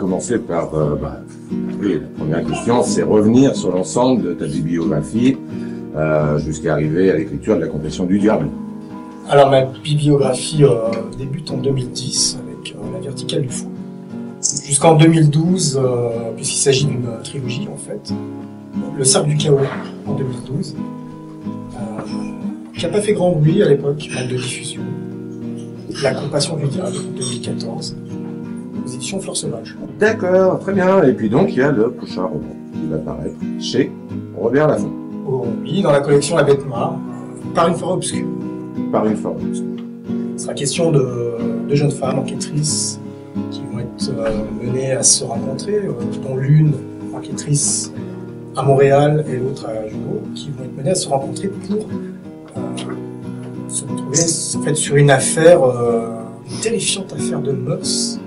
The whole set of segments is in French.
commencer par... oui, la première question, c'est revenir sur l'ensemble de ta bibliographie jusqu'à arriver à l'écriture de La Confession du Diable. Alors ma bibliographie débute en 2010 avec La Verticale du Fou. Jusqu'en 2012, puisqu'il s'agit d'une trilogie en fait. Le Cercle du Chaos en 2012, qui n'a pas fait grand bruit à l'époque, manque de diffusion. La Compassion du Diable en 2014, aux éditions Fleurs Sauvages. D'accord, très bien. Et puis donc il y a le prochain roman qui va paraître chez Robert Laffont. Oh, oui, dans la collection La Bête Noire, par une forêt obscure. Par une forêt obscure. Il sera question de jeunes femmes enquêtrices qui vont être menées à se rencontrer, dont l'une enquêtrice à Montréal et l'autre à Jumeaux, qui vont être menées à se rencontrer pour se retrouver en fait, sur une affaire, une terrifiante affaire de mœurs,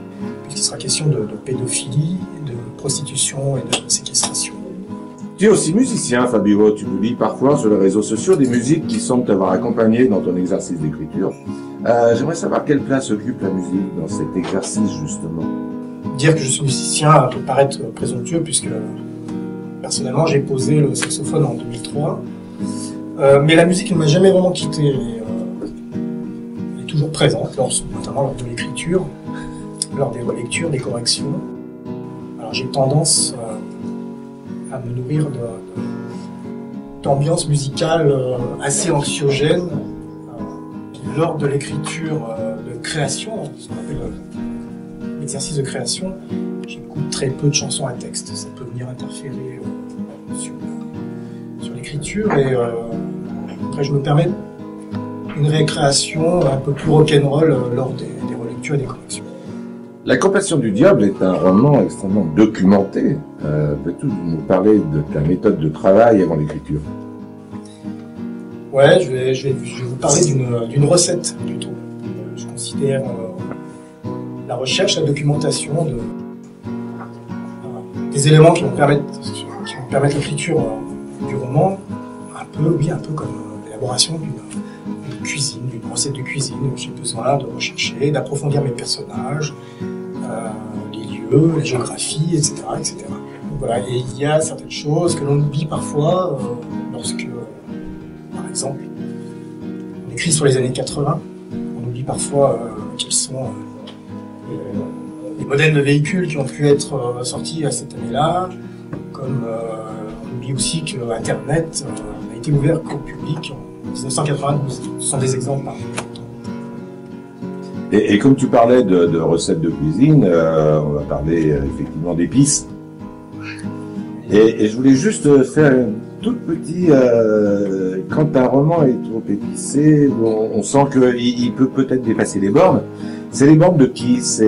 puisqu'il sera question de pédophilie, de prostitution et de séquestration. Tu es aussi musicien, Fabio. Tu publies parfois sur les réseaux sociaux des musiques qui semblent t'avoir accompagné dans ton exercice d'écriture. J'aimerais savoir quelle place occupe la musique dans cet exercice, justement. Dire que je suis musicien peut paraître présomptueux, puisque personnellement j'ai posé le saxophone en 2003. Mais la musique ne m'a jamais vraiment quitté. Elle est toujours présente, notamment lors de l'écriture, lors des relectures, des corrections. Alors j'ai tendance à me nourrir d'ambiance musicale assez anxiogène lors de l'écriture de création, ce qu'on appelle l'exercice de création. J'écoute très peu de chansons à texte, ça peut venir interférer sur l'écriture et après je me permets une récréation un peu plus rock'n'roll lors des relectures et des corrections. La Compassion du Diable est un roman extrêmement documenté. Peux-tu nous parler de ta méthode de travail avant l'écriture? Ouais, je vais vous parler d'une recette plutôt. Je considère la recherche, la documentation des éléments qui vont permettre l'écriture du roman, un peu comme l'élaboration d'une cuisine, d'une recette de cuisine. J'ai besoin de rechercher, d'approfondir mes personnages, les lieux, la géographie, etc., etc. Donc voilà, et il y a certaines choses que l'on oublie parfois lorsque, par exemple, on écrit sur les années 80, on oublie parfois quels sont les modèles de véhicules qui ont pu être sortis à cette année-là, comme on oublie aussi que Internet a été ouvert au public en 1992. Ce sont des exemples parmi d'autres. Et comme tu parlais de recettes de cuisine, on va parler effectivement d'épices. Et je voulais juste faire un tout petit... quand un roman est trop épicé, on sent qu'il peut peut-être dépasser les bornes. C'est les bornes de qui? C'est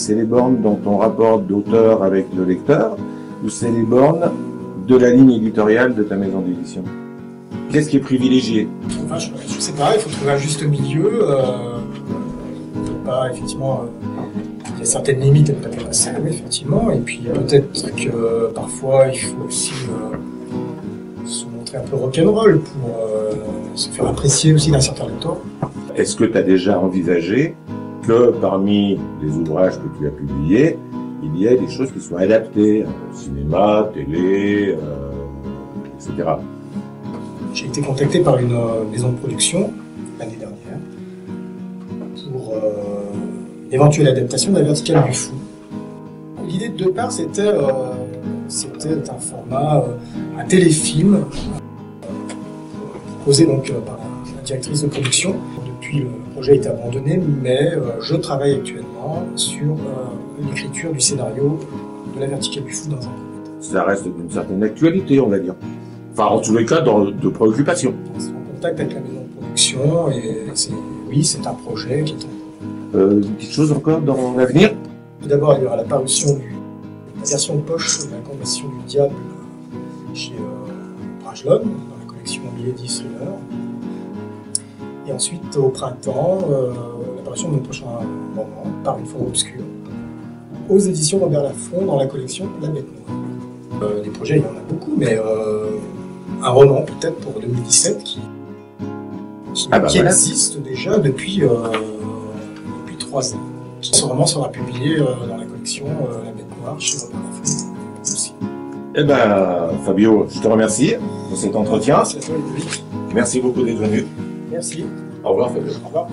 les bornes dans ton rapport d'auteur avec le lecteur, ou c'est les bornes de la ligne éditoriale de ta maison d'édition? Qu'est-ce qui est privilégié? Enfin, je sais pas, il faut trouver un juste milieu. Effectivement, il y a certaines limites à ne pas dépasser, effectivement, et puis peut-être que parfois il faut aussi se montrer un peu rock'n'roll pour se faire apprécier aussi d'un certain lecteur. Est-ce que tu as déjà envisagé que parmi les ouvrages que tu as publiés, il y ait des choses qui soient adaptées, cinéma, télé, etc. J'ai été contacté par une maison de production l'année dernière pour l'éventuelle adaptation de La Verticale du Fou. L'idée de départ, c'était un format, un téléfilm, proposé donc par la directrice de production. Depuis, le projet a été abandonné, mais je travaille actuellement sur l'écriture du scénario de La Verticale du Fou dans un premier temps. Ça reste d'une certaine actualité, on va dire. Enfin, en tous les cas, de préoccupation. On est en contact avec la maison de production et c'est un projet qui est en une petite chose encore dans l'avenir? Tout d'abord, il y aura la parution de la version de poche de La Confession du Diable chez Brajlon, dans la collection Milady Thriller. Et ensuite, au printemps, l'apparition de mon prochain roman, Par une forêt obscure, aux éditions Robert Laffont, dans la collection La Bête Noire. Des projets, il y en a beaucoup, mais un roman peut-être pour 2017 qui existe déjà depuis 3 ans. Ce roman sera publié dans la collection La Bête Noire. voir chez Robert Laffont aussi. Eh ben, Fabio, je te remercie pour cet entretien. Merci à toi, Ludovic. Merci beaucoup d'être venu. Merci. Au revoir, Fabio. Au revoir.